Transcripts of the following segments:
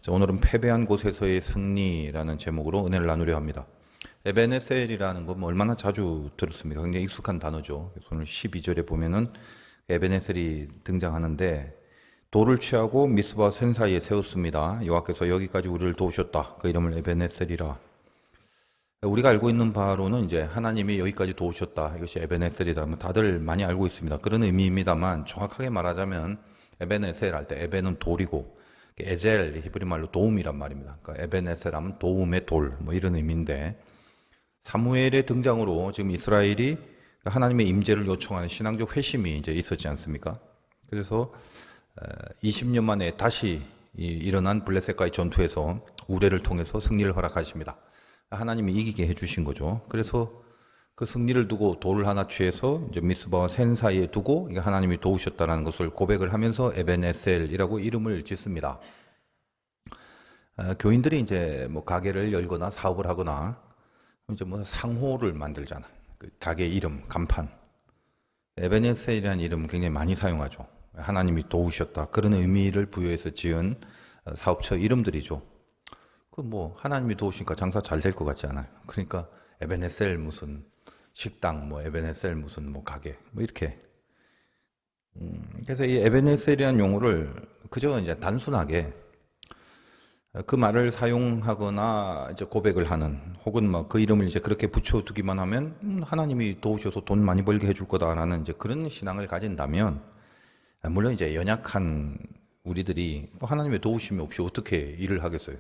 자, 오늘은 패배한 곳에서의 승리라는 제목으로 은혜를 나누려 합니다. 에베네셀이라는 건 뭐 얼마나 자주 들었습니까? 굉장히 익숙한 단어죠. 그래서 오늘 12절에 보면은 에베네셀이 등장하는데 돌을 취하고 미스바 산 사이에 세웠습니다. 여호와께서 여기까지 우리를 도우셨다. 그 이름을 에베네셀이라. 우리가 알고 있는 바로는 이제 하나님이 여기까지 도우셨다. 이것이 에베네셀이다. 뭐 다들 많이 알고 있습니다. 그런 의미입니다만 정확하게 말하자면 에베네셀 할 때 에베는 돌이고 에젤 히브리 말로 도움이란 말입니다. 그러니까 에베네셀 하면 도움의 돌 뭐 이런 의미인데 사무엘의 등장으로 지금 이스라엘이 하나님의 임재를 요청하는 신앙적 회심이 이제 있었지 않습니까? 그래서 20년 만에 다시 일어난 블레셋과의 전투에서 우레를 통해서 승리를 허락하십니다. 하나님이 이기게 해주신 거죠. 그래서 그 승리를 두고 돌을 하나 취해서 이제 미스바와 센 사이에 두고 하나님이 도우셨다는 것을 고백을 하면서 에베네셀이라고 이름을 짓습니다. 교인들이 이제 뭐 가게를 열거나 사업을 하거나 이제 뭐 상호를 만들잖아. 그 가게 이름, 간판. 에베네셀이라는 이름 굉장히 많이 사용하죠. 하나님이 도우셨다. 그런 의미를 부여해서 지은 사업처 이름들이죠. 그 뭐 하나님이 도우시니까 장사 잘 될 것 같지 않아요. 그러니까 에베네셀 무슨 식당, 뭐 에베네셀 무슨 뭐 가게, 뭐 이렇게. 그래서 이 에베네셀이라는 용어를 그저 이제 단순하게 그 말을 사용하거나 이제 고백을 하는 혹은 막 그 이름을 이제 그렇게 붙여두기만 하면 하나님이 도우셔서 돈 많이 벌게 해줄 거다라는 이제 그런 신앙을 가진다면 물론 이제 연약한 우리들이 하나님의 도우심이 없이 어떻게 일을 하겠어요?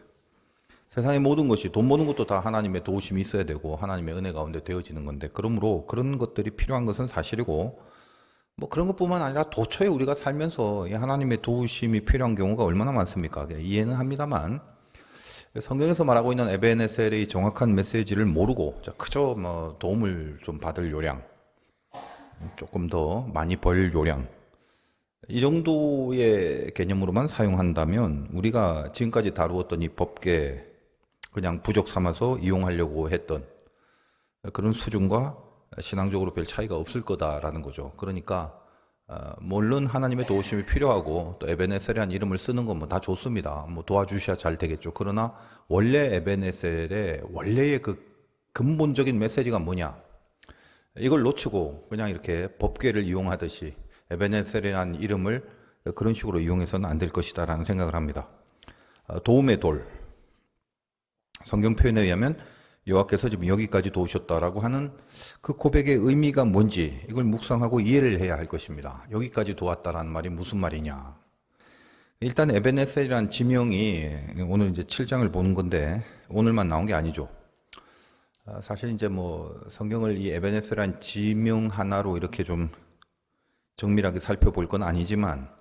세상의 모든 것이 돈 버는 것도 다 하나님의 도우심이 있어야 되고 하나님의 은혜 가운데 되어지는 건데 그러므로 그런 것들이 필요한 것은 사실이고 뭐 그런 것뿐만 아니라 도처에 우리가 살면서 이 하나님의 도우심이 필요한 경우가 얼마나 많습니까? 이해는 합니다만 성경에서 말하고 있는 에베네셀의 정확한 메시지를 모르고 그저 뭐 도움을 좀 받을 요량, 조금 더 많이 벌 요량 이 정도의 개념으로만 사용한다면 우리가 지금까지 다루었던 이 법계 그냥 부족 삼아서 이용하려고 했던 그런 수준과 신앙적으로 별 차이가 없을 거다라는 거죠. 그러니까 물론 하나님의 도우심이 필요하고 또 에베네셀이라는 이름을 쓰는 건 뭐 다 좋습니다. 뭐 도와주셔야 잘 되겠죠. 그러나 원래 에베네셀의 원래의 그 근본적인 메시지가 뭐냐? 이걸 놓치고 그냥 이렇게 법궤를 이용하듯이 에베네셀이라는 이름을 그런 식으로 이용해서는 안 될 것이다라는 생각을 합니다. 도움의 돌. 성경 표현에 의하면 여호와께서 지금 여기까지 도우셨다라고 하는 그 고백의 의미가 뭔지 이걸 묵상하고 이해를 해야 할 것입니다. 여기까지 도왔다라는 말이 무슨 말이냐? 일단 에베네셀이라는 지명이 오늘 이제 7장을 보는 건데 오늘만 나온 게 아니죠. 사실 이제 뭐 성경을 이 에베네셀이라는 지명 하나로 이렇게 좀 정밀하게 살펴볼 건 아니지만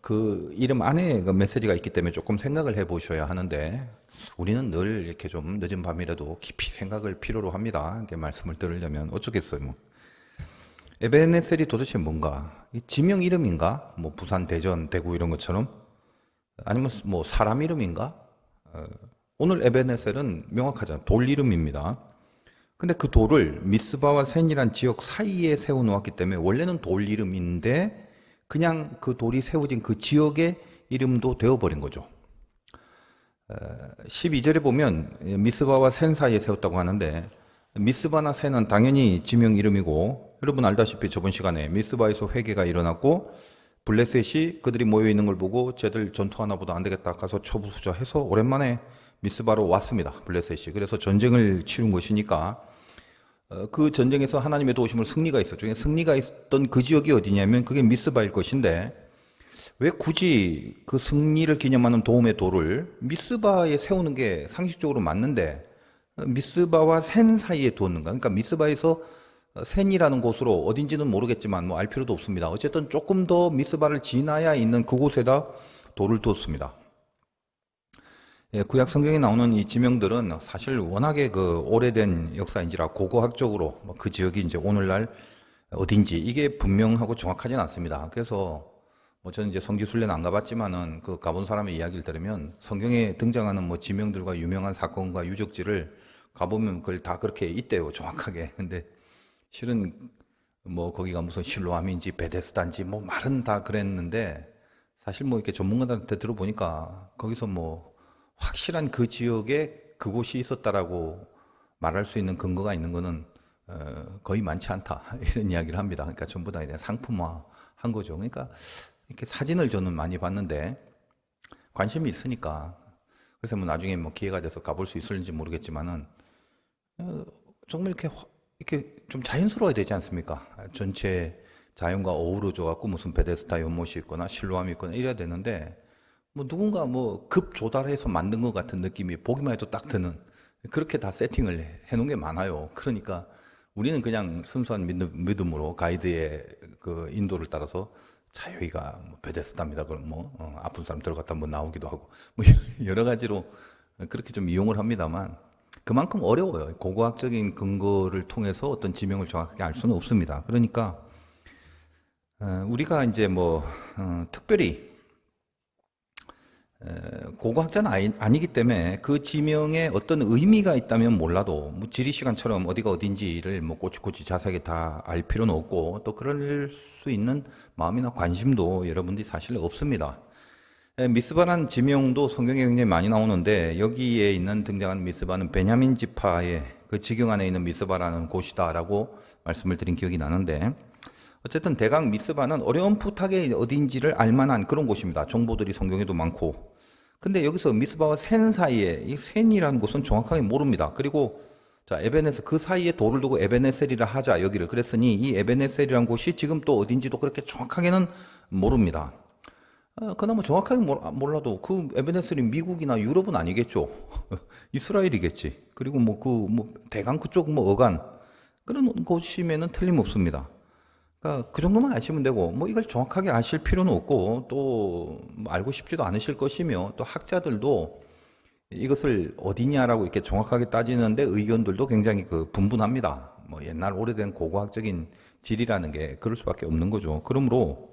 그 이름 안에 그 메시지가 있기 때문에 조금 생각을 해 보셔야 하는데 우리는 늘 이렇게 좀 늦은 밤이라도 깊이 생각을 필요로 합니다. 이렇게 말씀을 들으려면 어쩌겠어요. 뭐 에베네셀이 도대체 뭔가? 지명 이름인가? 뭐 부산, 대전, 대구 이런 것처럼 아니면 뭐 사람 이름인가? 오늘 에베네셀은 명확하잖아요. 돌 이름입니다. 근데 그 돌을 미스바와 센이란 지역 사이에 세워 놓았기 때문에 원래는 돌 이름인데 그냥 그 돌이 세워진 그 지역의 이름도 되어버린 거죠. 12절에 보면 미스바와 센 사이에 세웠다고 하는데 미스바나 센은 당연히 지명 이름이고 여러분 알다시피 저번 시간에 미스바에서 회개가 일어났고 블레셋이 그들이 모여 있는 걸 보고 쟤들 전투하나 보다 안 되겠다 가서 초부수자 해서 오랜만에 미스바로 왔습니다. 블레셋이. 그래서 전쟁을 치른 것이니까 그 전쟁에서 하나님의 도우심을 승리가 있었죠. 승리가 있었던 그 지역이 어디냐면 그게 미스바일 것인데 왜 굳이 그 승리를 기념하는 도움의 돌을 미스바에 세우는 게 상식적으로 맞는데 미스바와 센 사이에 두었는가? 그러니까 미스바에서 센이라는 곳으로 어딘지는 모르겠지만 뭐 알 필요도 없습니다. 어쨌든 조금 더 미스바를 지나야 있는 그곳에다 돌을 두었습니다. 예, 구약 성경에 나오는 이 지명들은 사실 워낙에 그 오래된 역사인지라 고고학적으로 그 지역이 이제 오늘날 어딘지 이게 분명하고 정확하진 않습니다. 그래서 뭐 저는 이제 성지순례는 안 가봤지만은 그 가본 사람의 이야기를 들으면 성경에 등장하는 뭐 지명들과 유명한 사건과 유적지를 가보면 그걸 다 그렇게 있대요, 정확하게. 근데 실은 뭐 거기가 무슨 실로암인지 베데스다인지 뭐 말은 다 그랬는데 사실 뭐 이렇게 전문가들한테 들어보니까 거기서 뭐 확실한 그 지역에 그곳이 있었다라고 말할 수 있는 근거가 있는 거는 거의 많지 않다 이런 이야기를 합니다. 그러니까 전부 다 그냥 상품화 한 거죠. 그러니까 이렇게 사진을 저는 많이 봤는데 관심이 있으니까 그래서 뭐 나중에 뭐 기회가 돼서 가볼 수 있을지 모르겠지만은 정말 이렇게 좀 자연스러워야 되지 않습니까? 전체 자연과 어우러져 갖고 무슨 베데스다 연못이 있거나 실로암이 있거나 이래야 되는데 뭐 누군가 뭐 급 조달해서 만든 것 같은 느낌이 보기만 해도 딱 드는 그렇게 다 세팅을 해놓은 게 많아요. 그러니까 우리는 그냥 순수한 믿음으로 가이드의 그 인도를 따라서 자 여기가 뭐 베데스다입니다. 그럼 뭐 아픈 사람 들어갔다 한번 나오기도 하고 뭐 여러 가지로 그렇게 좀 이용을 합니다만 그만큼 어려워요. 고고학적인 근거를 통해서 어떤 지명을 정확하게 알 수는 없습니다. 그러니까 우리가 이제 뭐 특별히 고고학자는 아니기 때문에 그 지명에 어떤 의미가 있다면 몰라도 뭐 지리 시간처럼 어디가 어딘지를 뭐 꼬치꼬치 자세하게 다 알 필요는 없고 또 그럴 수 있는 마음이나 관심도 여러분들이 사실 없습니다. 미스바란 지명도 성경에 굉장히 많이 나오는데 여기에 있는 등장하는 미스바는 베냐민 지파의 그 지경 안에 있는 미스바라는 곳이다라고 말씀을 드린 기억이 나는데 어쨌든 대강 미스바는 어렴풋하게 어딘지를 알만한 그런 곳입니다. 정보들이 성경에도 많고. 근데 여기서 미스바와 센 사이에 이 센이라는 곳은 정확하게 모릅니다. 그리고 자 에베네셀 그 사이에 돌을 두고 에베네셀이라 하자 여기를 그랬으니 이 에베네셀이라는 곳이 지금 또 어딘지도 그렇게 정확하게는 모릅니다. 그나마 정확하게 몰라도 그 에베네셀이 미국이나 유럽은 아니겠죠. 이스라엘이겠지. 그리고 뭐 대강 그쪽 뭐 어간 그런 곳이면은 틀림없습니다. 그러니까 그 정도만 아시면 되고 뭐 이걸 정확하게 아실 필요는 없고 또뭐 알고 싶지도 않으실 것이며 또 학자들도 이것을 어디냐라고 이렇게 정확하게 따지는데 의견들도 굉장히 그 분분합니다. 뭐 옛날 오래된 고고학적인 지리라는 게 그럴 수밖에 없는 거죠. 그러므로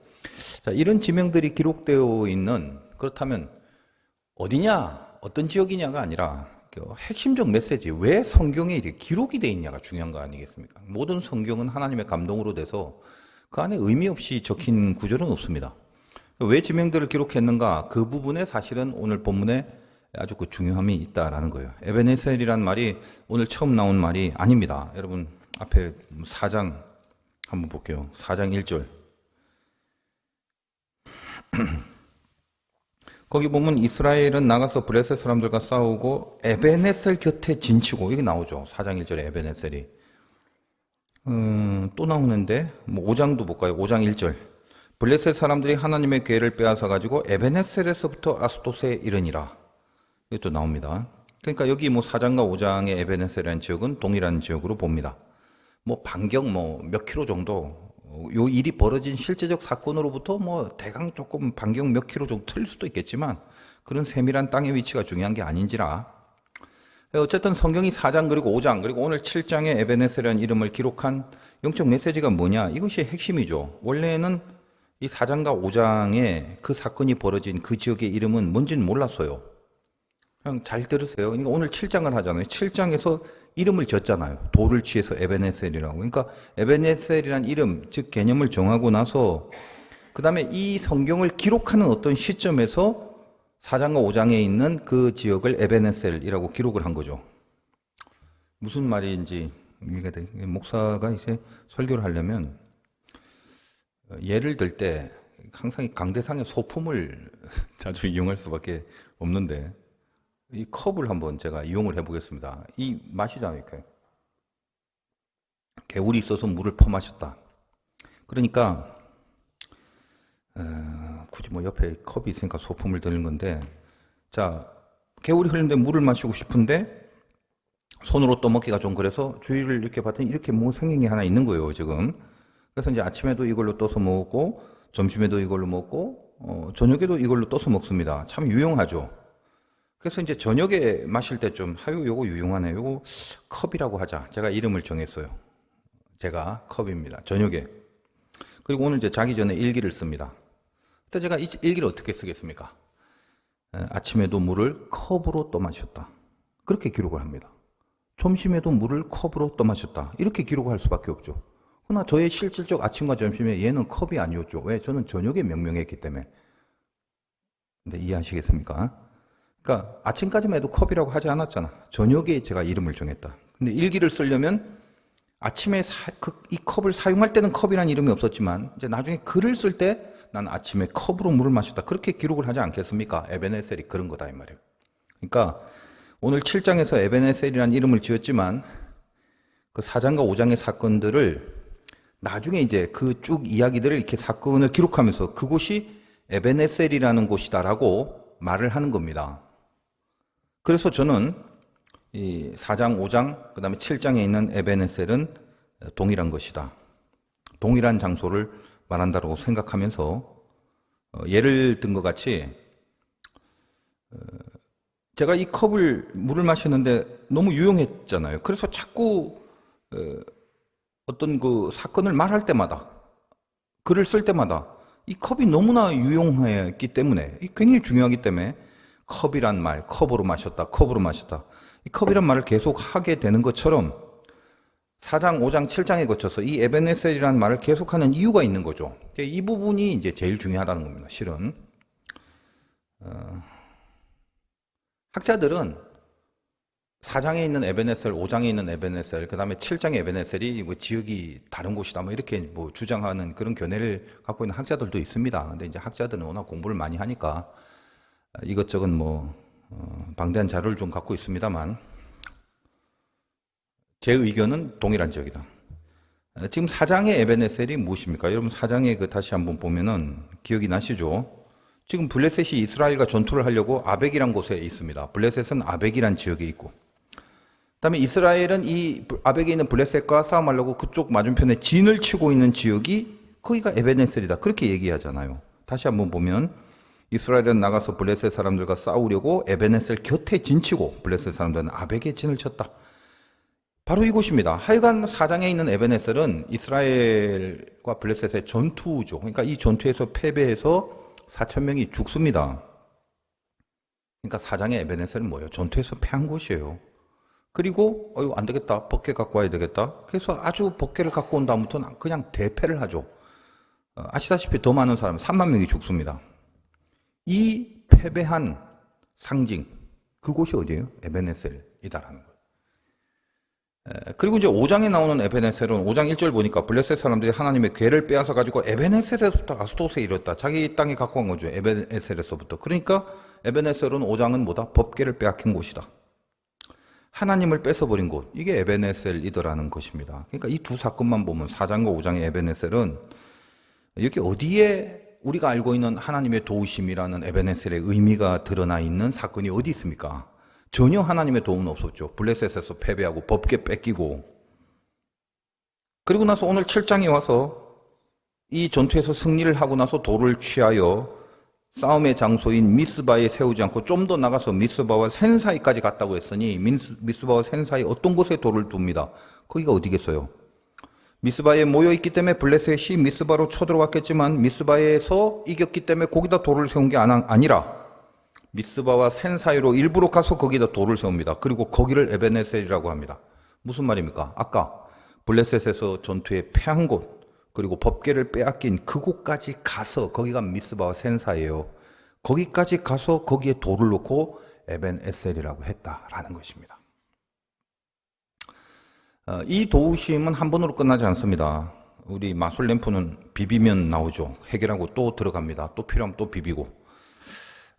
자, 이런 지명들이 기록되어 있는 그렇다면 어디냐, 어떤 지역이냐가 아니라 그 핵심적 메시지, 왜 성경에 이렇게 기록이 되어 있냐가 중요한 거 아니겠습니까? 모든 성경은 하나님의 감동으로 돼서 그 안에 의미 없이 적힌 구절은 없습니다. 왜 지명들을 기록했는가? 그 부분에 사실은 오늘 본문에 아주 그 중요함이 있다라는 거예요. 에베네셀이란 말이 오늘 처음 나온 말이 아닙니다. 여러분 앞에 4장 한번 볼게요. 4장 1절. 거기 보면 이스라엘은 나가서 브레셋 사람들과 싸우고 에베네셀 곁에 진치고 이게 나오죠. 4장 1절에 에베네셀이. 또 나오는데 뭐 5장도 볼까요? 5장 1절. 블레셋 사람들이 하나님의 궤를 빼앗아 가지고 에베네셀에서부터 아스도스에 이르니라. 이것도 나옵니다. 그러니까 여기 뭐 4장과 5장의 에베네셀이라는 지역은 동일한 지역으로 봅니다. 뭐 반경 뭐 몇 킬로 정도 요 일이 벌어진 실제적 사건으로부터 뭐 대강 조금 반경 몇 킬로 정도 틀릴 수도 있겠지만 그런 세밀한 땅의 위치가 중요한 게 아닌지라 어쨌든 성경이 4장 그리고 5장 그리고 오늘 7장에 에베네셀이라는 이름을 기록한 영적 메시지가 뭐냐 이것이 핵심이죠. 원래는 이 4장과 5장에 그 사건이 벌어진 그 지역의 이름은 뭔지는 몰랐어요. 그냥 잘 들으세요. 그러니까 오늘 7장을 하잖아요. 7장에서 이름을 졌잖아요. 돌을 취해서 에베네셀이라고. 그러니까 에베네셀이라는 이름, 즉 개념을 정하고 나서 그 다음에 이 성경을 기록하는 어떤 시점에서 4장과 5장에 있는 그 지역을 에베네셀이라고 기록을 한 거죠. 무슨 말인지 이해가 돼. 목사가 이제 설교를 하려면 예를 들 때 항상 이 강대상의 소품을 자주 이용할 수밖에 없는데 이 컵을 한번 제가 이용을 해보겠습니다. 이 마시잖아요, 이렇게. 개울이 있어서 물을 퍼마셨다. 그러니까 굳이 뭐 옆에 컵이 있으니까 소품을 드는 건데, 자, 개울이 흐르는데 물을 마시고 싶은데 손으로 떠먹기가 좀 그래서 주위를 이렇게 봤더니 이렇게 뭐 생긴 게 하나 있는 거예요, 지금. 그래서 이제 아침에도 이걸로 떠서 먹고, 점심에도 이걸로 먹고, 저녁에도 이걸로 떠서 먹습니다. 참 유용하죠. 그래서 이제 저녁에 마실 때 좀, 하유, 요거 유용하네. 요거 컵이라고 하자. 제가 이름을 정했어요. 제가 컵입니다. 저녁에. 그리고 오늘 이제 자기 전에 일기를 씁니다. 그때 제가 이 일기를 어떻게 쓰겠습니까? 아침에도 물을 컵으로 떠 마셨다. 그렇게 기록을 합니다. 점심에도 물을 컵으로 떠 마셨다. 이렇게 기록을 할 수밖에 없죠. 그러나 저의 실질적 아침과 점심에 얘는 컵이 아니었죠. 왜? 저는 저녁에 명명했기 때문에. 근데 이해하시겠습니까? 그러니까 아침까지만 해도 컵이라고 하지 않았잖아. 저녁에 제가 이름을 정했다. 근데 일기를 쓰려면 아침에 이 컵을 사용할 때는 컵이라는 이름이 없었지만 이제 나중에 글을 쓸 때 난 아침에 컵으로 물을 마셨다. 그렇게 기록을 하지 않겠습니까? 에벤에셀이 그런 거다 이 말이에요. 그러니까 오늘 7장에서 에벤에셀이라는 이름을 지었지만 그 4장과 5장의 사건들을 나중에 이제 그 쭉 이야기들을 이렇게 사건을 기록하면서 그곳이 에벤에셀이라는 곳이다라고 말을 하는 겁니다. 그래서 저는 이 4장, 5장, 그 다음에 7장에 있는 에벤에셀은 동일한 것이다. 동일한 장소를 말한다고 생각하면서 예를 든 것 같이 제가 이 컵을 물을 마시는데 너무 유용했잖아요. 그래서 자꾸 어떤 그 사건을 말할 때마다 글을 쓸 때마다 이 컵이 너무나 유용했기 때문에 굉장히 중요하기 때문에 컵이란 말, 컵으로 마셨다, 컵으로 마셨다. 이 컵이란 말을 계속 하게 되는 것처럼 4장, 5장, 7장에 거쳐서 이 에벤에셀이라는 말을 계속하는 이유가 있는 거죠. 이 부분이 이제 제일 중요하다는 겁니다. 실은 학자들은 4장에 있는 에벤에셀, 5장에 있는 에벤에셀, 그 다음에 7장의 에벤에셀이 뭐 지역이 다른 곳이다, 뭐 이렇게 뭐 주장하는 그런 견해를 갖고 있는 학자들도 있습니다. 근데 이제 학자들은 워낙 공부를 많이 하니까 이것저것 뭐 방대한 자료를 좀 갖고 있습니다만 제 의견은 동일한 지역이다. 지금 4장의 에벤에셀이 무엇입니까? 여러분 4장에 그 다시 한번 보면은 기억이 나시죠? 지금 블레셋이 이스라엘과 전투를 하려고 아벡이란 곳에 있습니다. 블레셋은 아벡이란 지역에 있고, 그다음에 이스라엘은 이 아벡에 있는 블레셋과 싸움하려고 그쪽 맞은편에 진을 치고 있는 지역이 거기가 에벤에셀이다. 그렇게 얘기하잖아요. 다시 한번 보면 이스라엘은 나가서 블레셋 사람들과 싸우려고 에벤에셀 곁에 진치고 블레셋 사람들은 아벡에 진을 쳤다. 바로 이곳입니다. 하여간 4장에 있는 에벤에셀은 이스라엘과 블레셋의 전투죠. 그러니까 이 전투에서 패배해서 4,000명이 죽습니다. 그러니까 4장의 에벤에셀은 뭐예요? 전투에서 패한 곳이에요. 그리고 안 되겠다. 법궤 갖고 와야 되겠다. 그래서 아주 법궤를 갖고 온 다음부터는 그냥 대패를 하죠. 아시다시피 더 많은 사람, 3만 명이 죽습니다. 이 패배한 상징, 그곳이 어디예요? 에벤에셀이다라는 거예요. 그리고 이제 5장에 나오는 에벤에셀은 5장 1절 보니까 블레셋 사람들이 하나님의 궤를 빼앗아 가지고 에벤에셀에서부터 아스토스에 이뤘다. 자기 땅에 갖고 간 거죠. 에벤에셀에서부터. 그러니까 에벤에셀은 5장은 뭐다? 법궤를 빼앗긴 곳이다. 하나님을 뺏어버린 곳. 이게 에벤에셀이더라는 것입니다. 그러니까 이 두 사건만 보면 4장과 5장의 에벤에셀은 여기 어디에 우리가 알고 있는 하나님의 도우심이라는 에벤에셀의 의미가 드러나 있는 사건이 어디 있습니까? 전혀 하나님의 도움은 없었죠. 블레셋에서 패배하고 법궤 뺏기고. 그리고 나서 오늘 7장에 와서 이 전투에서 승리를 하고 나서 돌을 취하여 싸움의 장소인 미스바에 세우지 않고 좀 더 나가서 미스바와 센 사이까지 갔다고 했으니 미스바와 센 사이 어떤 곳에 돌을 둡니다. 거기가 어디겠어요? 미스바에 모여있기 때문에 블레셋이 미스바로 쳐들어왔겠지만 미스바에서 이겼기 때문에 거기다 돌을 세운 게 아니라 미스바와 센 사이로 일부러 가서 거기다 돌을 세웁니다. 그리고 거기를 에벤에셀이라고 합니다. 무슨 말입니까? 아까 블레셋에서 전투에 패한 곳, 그리고 법궤를 빼앗긴 그곳까지 가서 거기가 미스바와 센 사이예요. 거기까지 가서 거기에 돌을 놓고 에벤에셀이라고 했다라는 것입니다. 이 도우심은 한 번으로 끝나지 않습니다. 우리 마술 램프는 비비면 나오죠. 해결하고 또 들어갑니다. 또 필요하면 또 비비고.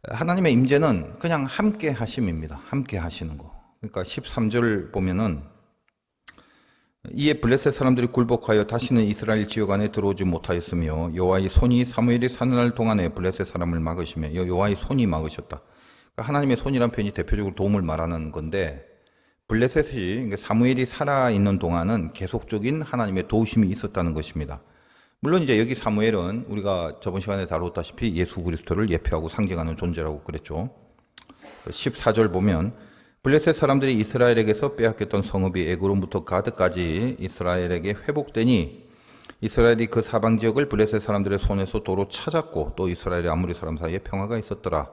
하나님의 임재는 그냥 함께 하심입니다. 함께 하시는 거. 그러니까 13절 보면은 이에 블레셋 사람들이 굴복하여 다시는 이스라엘 지역 안에 들어오지 못하였으며 여호와의 손이 사무엘이 사는 날 동안에 블레셋 사람을 막으시며 여호와의 손이 막으셨다. 그러니까 하나님의 손이란 표현이 대표적으로 도움을 말하는 건데 블레셋이 사무엘이 살아있는 동안은 계속적인 하나님의 도우심이 있었다는 것입니다. 물론 이제 여기 사무엘은 우리가 저번 시간에 다루었다시피 예수 그리스도를 예표하고 상징하는 존재라고 그랬죠. 14절 보면 블레셋 사람들이 이스라엘에게서 빼앗겼던 성읍이 에그론부터 가드까지 이스라엘에게 회복되니 이스라엘이 그 사방 지역을 블레셋 사람들의 손에서 도로 찾았고 또 이스라엘의 아무리 사람 사이에 평화가 있었더라.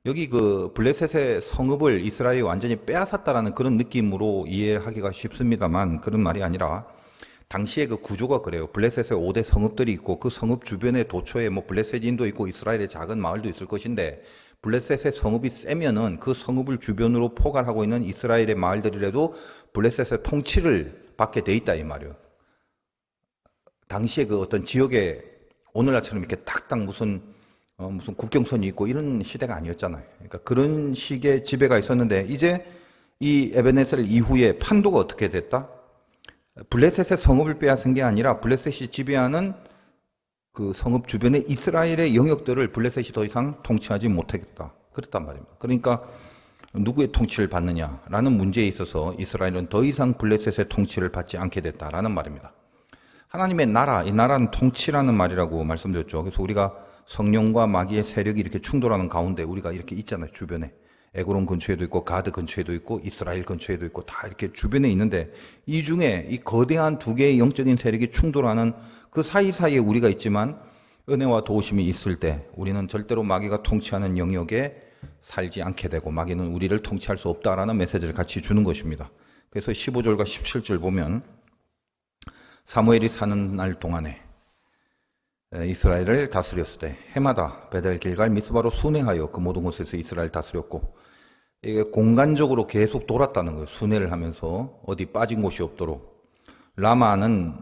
여기 그 블레셋의 성읍을 이스라엘이 완전히 빼앗았다라는 그런 느낌으로 이해하기가 쉽습니다만 그런 말이 아니라 당시에 그 구조가 그래요. 블레셋의 5대 성읍들이 있고 그 성읍 주변에 도처에 뭐 블레셋인도 있고 이스라엘의 작은 마을도 있을 것인데 블레셋의 성읍이 세면은 그 성읍을 주변으로 포괄하고 있는 이스라엘의 마을들이라도 블레셋의 통치를 받게 돼 있다 이 말이에요. 당시에 그 어떤 지역에 오늘날처럼 이렇게 딱딱 무슨 국경선이 있고 이런 시대가 아니었잖아요. 그러니까 그런 식의 지배가 있었는데 이제 이 에베네셀 이후에 판도가 어떻게 됐다? 블레셋의 성읍을 빼앗은 게 아니라 블레셋이 지배하는 그 성읍 주변의 이스라엘의 영역들을 블레셋이 더 이상 통치하지 못하겠다. 그랬단 말입니다. 그러니까 누구의 통치를 받느냐라는 문제에 있어서 이스라엘은 더 이상 블레셋의 통치를 받지 않게 됐다라는 말입니다. 하나님의 나라, 이 나라는 통치라는 말이라고 말씀드렸죠. 그래서 우리가 성령과 마귀의 세력이 이렇게 충돌하는 가운데 우리가 이렇게 있잖아요. 주변에. 에고론 근처에도 있고 가드 근처에도 있고 이스라엘 근처에도 있고 다 이렇게 주변에 있는데 이 중에 이 거대한 두 개의 영적인 세력이 충돌하는 그 사이사이에 우리가 있지만 은혜와 도우심이 있을 때 우리는 절대로 마귀가 통치하는 영역에 살지 않게 되고 마귀는 우리를 통치할 수 없다라는 메시지를 같이 주는 것입니다. 그래서 15절과 17절 보면 사무엘이 사는 날 동안에 이스라엘을 다스렸을 때 해마다 베델 길갈 미스바로 순회하여 그 모든 곳에서 이스라엘 다스렸고 이게 공간적으로 계속 돌았다는 거예요. 순회를 하면서 어디 빠진 곳이 없도록. 라마는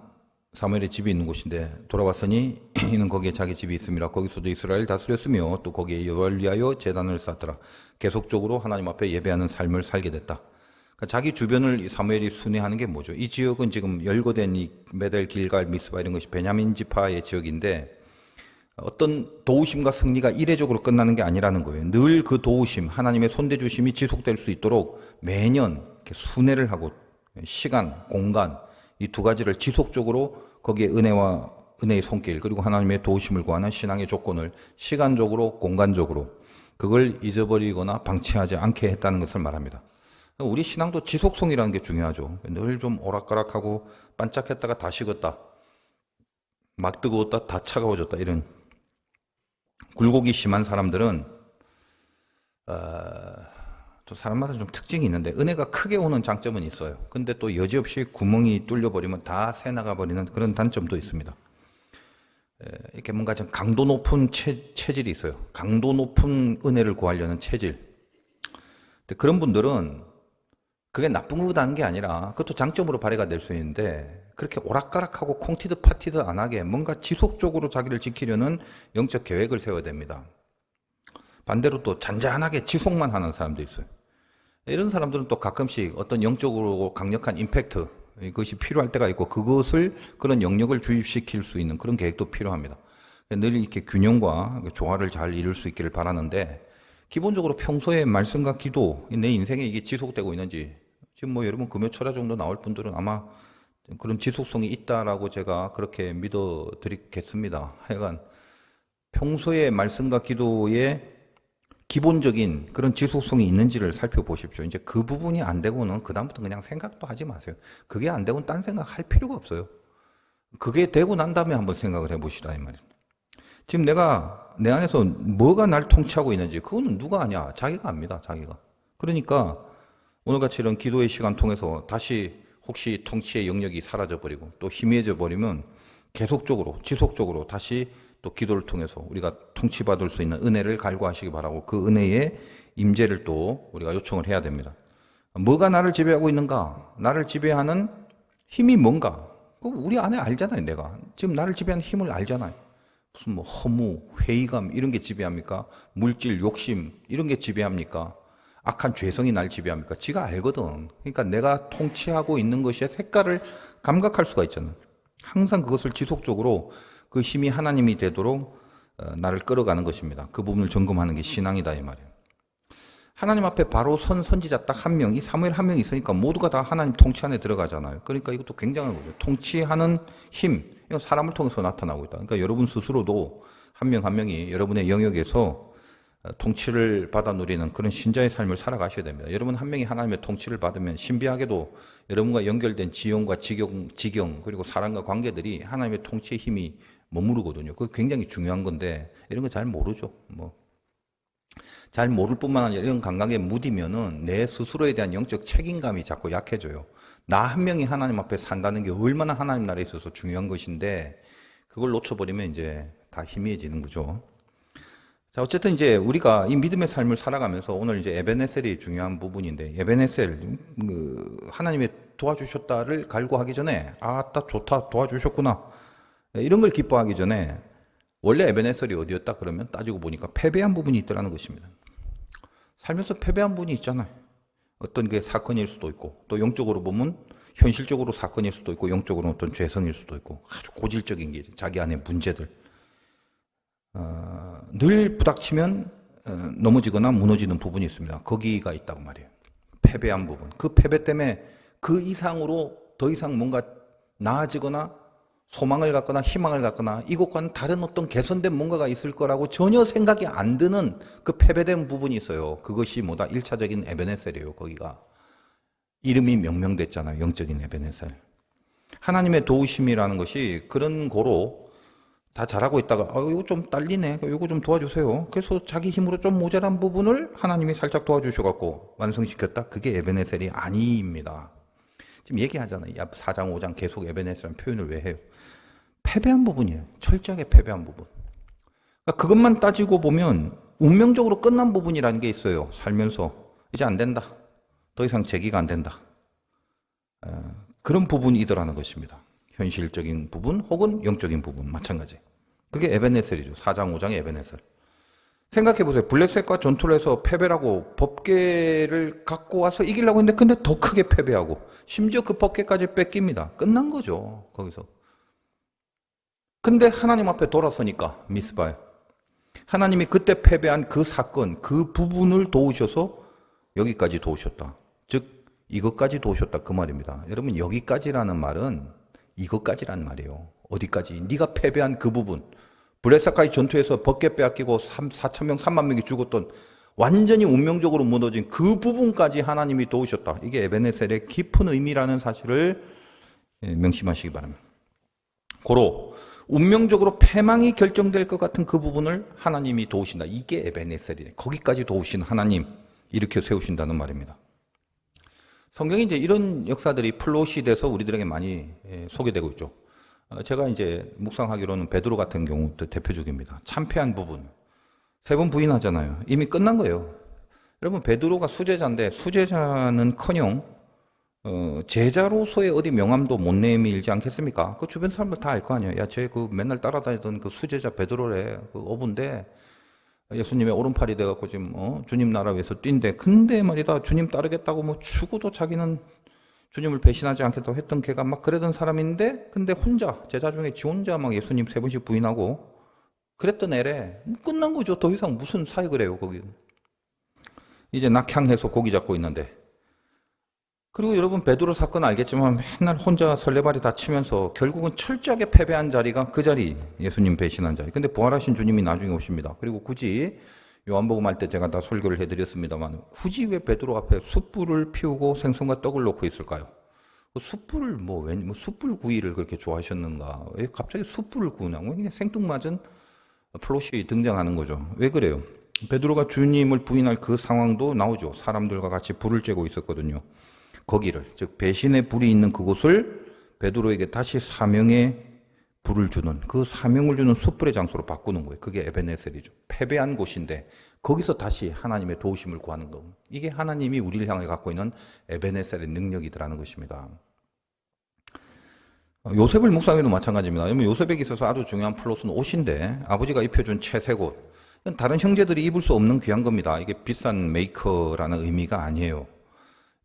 사무엘의 집이 있는 곳인데 돌아왔으니 이는 거기에 자기 집이 있음이라. 거기서도 이스라엘 다스렸으며 또 거기에 여호와를 위하여 제단을 쌓더라. 계속적으로 하나님 앞에 예배하는 삶을 살게 됐다. 그러니까 자기 주변을 사무엘이 순회하는 게 뭐죠? 이 지역은 지금 열거된 이 메델 길갈 미스바 이런 것이 베냐민 지파의 지역인데 어떤 도우심과 승리가 이례적으로 끝나는 게 아니라는 거예요. 늘 그 도우심, 하나님의 손대주심이 지속될 수 있도록 매년 이렇게 순회를 하고 시간, 공간 이 두 가지를 지속적으로 거기에 은혜의 손길 그리고 하나님의 도우심을 구하는 신앙의 조건을 시간적으로, 공간적으로 그걸 잊어버리거나 방치하지 않게 했다는 것을 말합니다. 우리 신앙도 지속성이라는 게 중요하죠. 늘 좀 오락가락하고 반짝했다가 다 식었다. 막 뜨거웠다 다 차가워졌다 이런 굴곡이 심한 사람들은 또 사람마다 좀 특징이 있는데 은혜가 크게 오는 장점은 있어요. 근데 또 여지없이 구멍이 뚫려버리면 다 새나가버리는 그런 단점도 있습니다. 이렇게 뭔가 좀 강도 높은 체질이 있어요. 강도 높은 은혜를 구하려는 체질. 근데 그런 분들은 그게 나쁜 것보다는 게 아니라 그것도 장점으로 발휘가 될 수 있는데 그렇게 오락가락하고 콩티드 파티드 안 하게 뭔가 지속적으로 자기를 지키려는 영적 계획을 세워야 됩니다. 반대로 또 잔잔하게 지속만 하는 사람도 있어요. 이런 사람들은 또 가끔씩 어떤 영적으로 강력한 임팩트 이것이 필요할 때가 있고 그것을 그런 영역을 주입시킬 수 있는 그런 계획도 필요합니다. 늘 이렇게 균형과 조화를 잘 이룰 수 있기를 바라는데 기본적으로 평소에 말씀과 기도 내 인생에 이게 지속되고 있는지 지금 뭐 여러분 금요철야 정도 나올 분들은 아마 그런 지속성이 있다라고 제가 그렇게 믿어 드리겠습니다. 하여간 평소에 말씀과 기도에 기본적인 그런 지속성이 있는지를 살펴보십시오. 이제 그 부분이 안 되고는 그다음부터 그냥 생각도 하지 마세요. 그게 안 되고는 딴 생각 할 필요가 없어요. 그게 되고 난 다음에 한번 생각을 해보시라 이 말이에요. 지금 내가 내 안에서 뭐가 날 통치하고 있는지 그거는 누가 아냐? 자기가 압니다. 자기가. 그러니까 오늘같이 이런 기도의 시간 통해서 다시 혹시 통치의 영역이 사라져버리고 또 희미해져 버리면 계속적으로 지속적으로 다시 또 기도를 통해서 우리가 통치받을 수 있는 은혜를 갈구하시기 바라고 그 은혜의 임재를 또 우리가 요청을 해야 됩니다. 뭐가 나를 지배하고 있는가? 나를 지배하는 힘이 뭔가? 그거 우리 안에 알잖아요. 내가 지금 나를 지배하는 힘을 알잖아요. 무슨 뭐 허무, 회의감 이런 게 지배합니까? 물질, 욕심 이런 게 지배합니까? 악한 죄성이 날 지배합니까? 지가 알거든. 그러니까 내가 통치하고 있는 것의 색깔을 감각할 수가 있잖아요. 항상 그것을 지속적으로 그 힘이 하나님이 되도록 나를 끌어가는 것입니다. 그 부분을 점검하는 게 신앙이다 이 말이에요. 하나님 앞에 바로 선 선지자 딱 한 명, 이 사무엘 한 명이 있으니까 모두가 다 하나님 통치 안에 들어가잖아요. 그러니까 이것도 굉장한 거죠. 통치하는 힘, 이건 사람을 통해서 나타나고 있다. 그러니까 여러분 스스로도 한 명 한 명이 여러분의 영역에서 통치를 받아 누리는 그런 신자의 삶을 살아가셔야 됩니다. 여러분 한 명이 하나님의 통치를 받으면 신비하게도 여러분과 연결된 지형과 지경 그리고 사람과 관계들이 하나님의 통치의 힘이 머무르거든요. 그거 굉장히 중요한 건데 이런 거 잘 모르죠. 뭐 잘 모를 뿐만 아니라 이런 감각에 무디면은 내 스스로에 대한 영적 책임감이 자꾸 약해져요. 나 한 명이 하나님 앞에 산다는 게 얼마나 하나님 나라에 있어서 중요한 것인데 그걸 놓쳐버리면 이제 다 희미해지는 거죠. 자, 어쨌든 이제 우리가 이 믿음의 삶을 살아가면서 오늘 이제 에베네셀이 중요한 부분인데 에베네셀, 하나님의 도와주셨다를 갈구하기 전에 아따 좋다 도와주셨구나 이런 걸 기뻐하기 전에 원래 에베네셀이 어디였다 그러면 따지고 보니까 패배한 부분이 있더라는 것입니다. 살면서 패배한 부분이 있잖아요. 어떤 게 사건일 수도 있고 또 영적으로 보면 현실적으로 사건일 수도 있고 영적으로는 어떤 죄성일 수도 있고 아주 고질적인 게 자기 안에 문제들 늘 부닥치면 넘어지거나 무너지는 부분이 있습니다. 거기가 있다고 말이에요. 패배한 부분. 그 패배 때문에 그 이상으로 더 이상 뭔가 나아지거나 소망을 갖거나 희망을 갖거나 이것과는 다른 어떤 개선된 뭔가가 있을 거라고 전혀 생각이 안 드는 그 패배된 부분이 있어요. 그것이 뭐다? 1차적인 에베네셀이에요. 거기가. 이름이 명명됐잖아요. 영적인 에베네셀. 하나님의 도우심이라는 것이 그런 거로 다 잘하고 있다가 이거 좀 딸리네. 이거 좀 도와주세요. 그래서 자기 힘으로 좀 모자란 부분을 하나님이 살짝 도와주셔갖고 완성시켰다. 그게 에베네셀이 아닙니다. 지금 얘기하잖아요. 4장 5장 계속 에베네셀이라는 표현을 왜 해요? 패배한 부분이에요. 철저하게 패배한 부분. 그러니까 그것만 따지고 보면 운명적으로 끝난 부분이라는 게 있어요. 살면서 이제 안 된다. 더 이상 재기가 안 된다. 그런 부분이더라는 것입니다. 현실적인 부분 혹은 영적인 부분 마찬가지. 그게 에베네셀이죠. 4장 5장의 에베네셀. 생각해보세요. 블레셋과 전투를 해서 패배라고 법궤를 갖고 와서 이기려고 했는데 근데 더 크게 패배하고 심지어 그 법궤까지 뺏깁니다. 끝난 거죠. 거기서. 근데 하나님 앞에 돌아서니까 미스바에 하나님이 그때 패배한 그 사건, 그 부분을 도우셔서 여기까지 도우셨다. 즉 이것까지 도우셨다 그 말입니다. 여러분 여기까지라는 말은 이것까지란 말이에요. 어디까지? 네가 패배한 그 부분. 블레셋과의 전투에서 법궤 빼앗기고 4,000명, 3만 명이 죽었던 완전히 운명적으로 무너진 그 부분까지 하나님이 도우셨다. 이게 에베네셀의 깊은 의미라는 사실을 명심하시기 바랍니다. 고로 운명적으로 패망이 결정될 것 같은 그 부분을 하나님이 도우신다. 이게 에베네셀이네. 거기까지 도우신 하나님 이렇게 세우신다는 말입니다. 성경에 이제 이런 역사들이 플롯이 돼서 우리들에게 많이 소개되고 있죠. 제가 이제 묵상하기로는 베드로 같은 경우도 대표적입니다. 참패한 부분. 3번 부인하잖아요. 이미 끝난 거예요. 여러분 베드로가 수제자인데 수제자는커녕 제자로서의 어디 명함도 못 내밀지 않겠습니까? 그 주변 사람들 다 알 거 아니에요. 야, 쟤 그 맨날 따라다니던 그 수제자 베드로래. 그 어부인데 예수님의 오른팔이 돼갖고 지금 주님 나라 위해서 뛴대. 근데 말이다 주님 따르겠다고 뭐 죽어도 자기는 주님을 배신하지 않겠다고 했던 걔가 막 그러던 사람인데 근데 혼자 제자 중에 지 혼자 막 예수님 3번씩 부인하고 그랬던 애래. 끝난 거죠. 더 이상 무슨 사역을 해요 거기. 이제 낙향해서 고기 잡고 있는데. 그리고 여러분 베드로 사건 알겠지만 맨날 혼자 설레발이 다치면서 결국은 철저하게 패배한 자리가 그 자리, 예수님 배신한 자리. 근데 부활하신 주님이 나중에 오십니다. 그리고 굳이 요한복음 할 때 제가 다 설교를 해드렸습니다만 굳이 왜 베드로 앞에 숯불을 피우고 생선과 떡을 놓고 있을까요? 숯불을 왜 숯불 구이를 그렇게 좋아하셨는가? 왜 갑자기 숯불을 구우냐? 그냥 생뚱맞은 플롯이 등장하는 거죠. 왜 그래요? 베드로가 주님을 부인할 그 상황도 나오죠. 사람들과 같이 불을 쬐고 있었거든요. 거기를, 즉 배신의 불이 있는 그곳을 베드로에게 다시 사명의 불을 주는, 그 사명을 주는 숯불의 장소로 바꾸는 거예요. 그게 에베네셀이죠. 패배한 곳인데 거기서 다시 하나님의 도우심을 구하는 거. 이게 하나님이 우리를 향해 갖고 있는 에베네셀의 능력이더라는 것입니다. 요셉을 묵상해도 마찬가지입니다. 요셉에게 있어서 아주 중요한 플롯은 옷인데 아버지가 입혀준 채색옷. 다른 형제들이 입을 수 없는 귀한 겁니다. 이게 비싼 메이커라는 의미가 아니에요.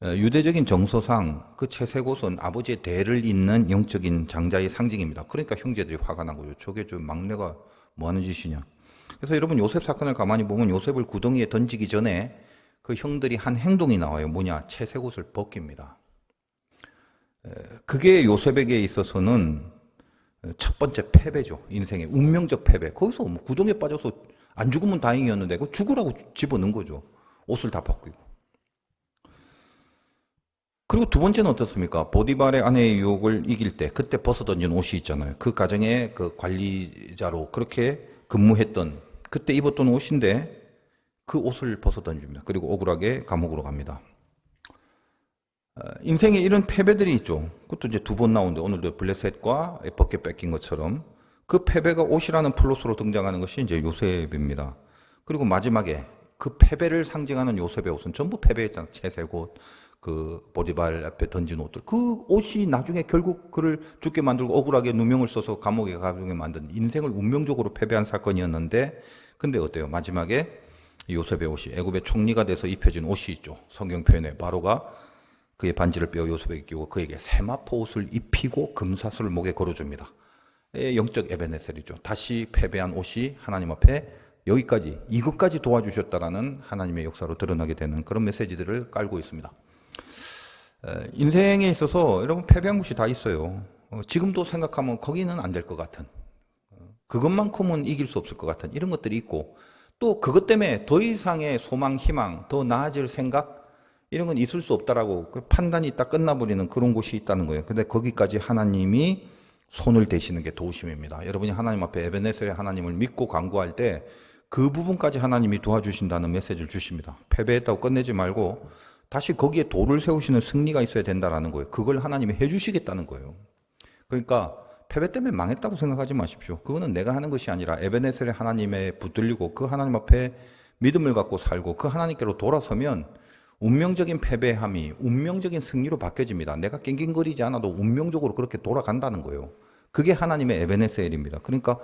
유대적인 정서상 그 채색옷은 아버지의 대를 잇는 영적인 장자의 상징입니다. 그러니까 형제들이 화가 난 거죠. 저게 저 막내가 뭐 하는 짓이냐. 그래서 여러분 요셉 사건을 가만히 보면 요셉을 구덩이에 던지기 전에 그 형들이 한 행동이 나와요. 뭐냐? 채색옷을 벗깁니다. 그게 요셉에게 있어서는 첫 번째 패배죠. 인생의 운명적 패배. 거기서 뭐 구덩이에 빠져서 안 죽으면 다행이었는데 그 죽으라고 집어넣은 거죠. 옷을 다 벗기고. 그리고 두 번째는 어떻습니까? 보디발의 아내의 유혹을 이길 때 그때 벗어던진 옷이 있잖아요. 그 가정의 그 관리자로 그렇게 근무했던 그때 입었던 옷인데 그 옷을 벗어 던집니다. 그리고 억울하게 감옥으로 갑니다. 인생에 이런 패배들이 있죠. 그것도 이제 두 번 나오는데 오늘도 블레셋과 벗겨 뺏긴 것처럼 그 패배가 옷이라는 플롯으로 등장하는 것이 이제 요셉입니다. 그리고 마지막에 그 패배를 상징하는 요셉의 옷은 전부 패배했잖아요. 채색 옷, 그 보디발 앞에 던진 옷들. 그 옷이 나중에 결국 그를 죽게 만들고 억울하게 누명을 써서 감옥에 가게 만든 인생을 운명적으로 패배한 사건이었는데, 근데 어때요? 마지막에 요셉의 옷이 애굽의 총리가 돼서 입혀진 옷이 있죠. 성경 표현에 바로가 그의 반지를 빼어 요셉에게 끼고 그에게 세마포 옷을 입히고 금사슬을 목에 걸어줍니다. 영적 에베네셀이죠. 다시 패배한 옷이 하나님 앞에 여기까지, 이것까지 도와주셨다라는 하나님의 역사로 드러나게 되는 그런 메시지들을 깔고 있습니다. 인생에 있어서 여러분 패배한 것이 다 있어요. 지금도 생각하면 거기는 안 될 것 같은, 그것만큼은 이길 수 없을 것 같은 이런 것들이 있고, 또 그것 때문에 더 이상의 소망, 희망, 더 나아질 생각 이런 건 있을 수 없다라고 그 판단이 딱 끝나버리는 그런 곳이 있다는 거예요. 근데 거기까지 하나님이 손을 대시는 게 도우심입니다. 여러분이 하나님 앞에 에베네셀의 하나님을 믿고 간구할 때 그 부분까지 하나님이 도와주신다는 메시지를 주십니다. 패배했다고 끝내지 말고 다시 거기에 돌을 세우시는 승리가 있어야 된다라는 거예요. 그걸 하나님이 해주시겠다는 거예요. 그러니까 패배 때문에 망했다고 생각하지 마십시오. 그거는 내가 하는 것이 아니라 에베네셀의 하나님에 붙들리고 그 하나님 앞에 믿음을 갖고 살고 그 하나님께로 돌아서면 운명적인 패배함이 운명적인 승리로 바뀌어집니다. 내가 낑낑거리지 않아도 운명적으로 그렇게 돌아간다는 거예요. 그게 하나님의 에베네셀입니다. 그러니까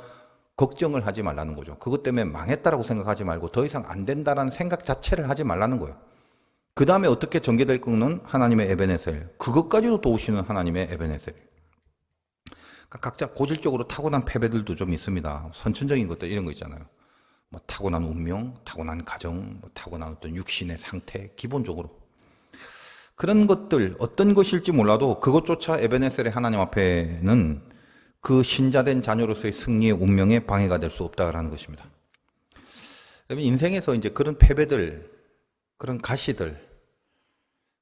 걱정을 하지 말라는 거죠. 그것 때문에 망했다라고 생각하지 말고 더 이상 안 된다라는 생각 자체를 하지 말라는 거예요. 그 다음에 어떻게 전개될 거는 하나님의 에베네셀, 그것까지도 도우시는 하나님의 에베네셀. 그러니까 각자 고질적으로 타고난 패배들도 좀 있습니다. 선천적인 것들 이런 거 있잖아요. 뭐 타고난 운명, 타고난 가정, 뭐 타고난 어떤 육신의 상태, 기본적으로 그런 것들 어떤 것일지 몰라도 그것조차 에베네셀의 하나님 앞에는 그 신자된 자녀로서의 승리의 운명에 방해가 될 수 없다라는 것입니다. 인생에서 이제 그런 패배들, 그런 가시들,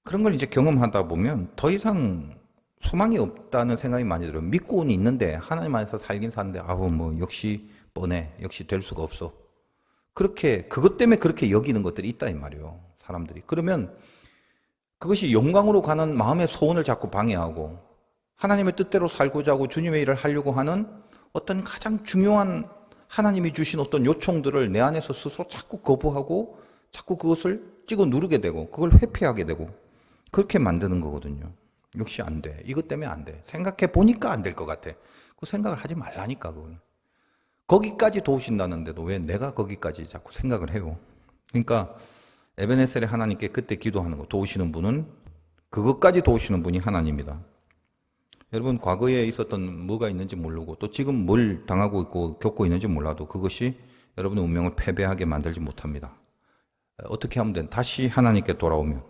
그런 걸 이제 경험하다 보면 더 이상 소망이 없다는 생각이 많이 들어요. 믿고는 있는데 하나님 안에서 살긴 사는데 뭐 역시 뻔해, 역시 될 수가 없어. 그렇게 그것 때문에 그렇게 여기는 것들이 있다 이 말이에요. 사람들이. 그러면 그것이 영광으로 가는 마음의 소원을 자꾸 방해하고 하나님의 뜻대로 살고자 하고 주님의 일을 하려고 하는 어떤 가장 중요한 하나님이 주신 어떤 요청들을 내 안에서 스스로 자꾸 거부하고 자꾸 그것을 찍어 누르게 되고 그걸 회피하게 되고 그렇게 만드는 거거든요. 역시 안 돼. 이것 때문에 안 돼. 생각해 보니까 안 될 것 같아. 그 생각을 하지 말라니까 그걸. 거기까지 도우신다는데도 왜 내가 거기까지 자꾸 생각을 해요. 그러니까 에베네셀의 하나님께 그때 기도하는 거 도우시는 분은 그것까지 도우시는 분이 하나님이다. 여러분 과거에 있었던 뭐가 있는지 모르고 또 지금 뭘 당하고 있고 겪고 있는지 몰라도 그것이 여러분의 운명을 패배하게 만들지 못합니다. 어떻게 하면 돼? 다시 하나님께 돌아오면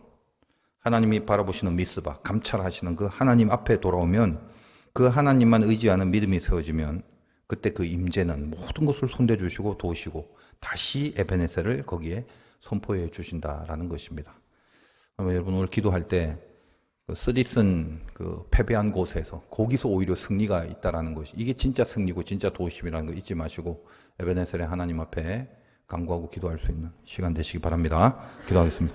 하나님이 바라보시는 미스바 감찰하시는 그 하나님 앞에 돌아오면 그 하나님만 의지하는 믿음이 세워지면 그때 그 임재는 모든 것을 손대 주시고 도우시고 다시 에베네셀을 거기에 선포해 주신다라는 것입니다. 여러분 오늘 기도할 때 쓰디쓴 그 패배한 곳에서 거기서 오히려 승리가 있다라는 것이 이게 진짜 승리고 진짜 도우심이라는 거 잊지 마시고 에베네셀의 하나님 앞에 간구하고 기도할 수 있는 시간 되시기 바랍니다. 기도하겠습니다.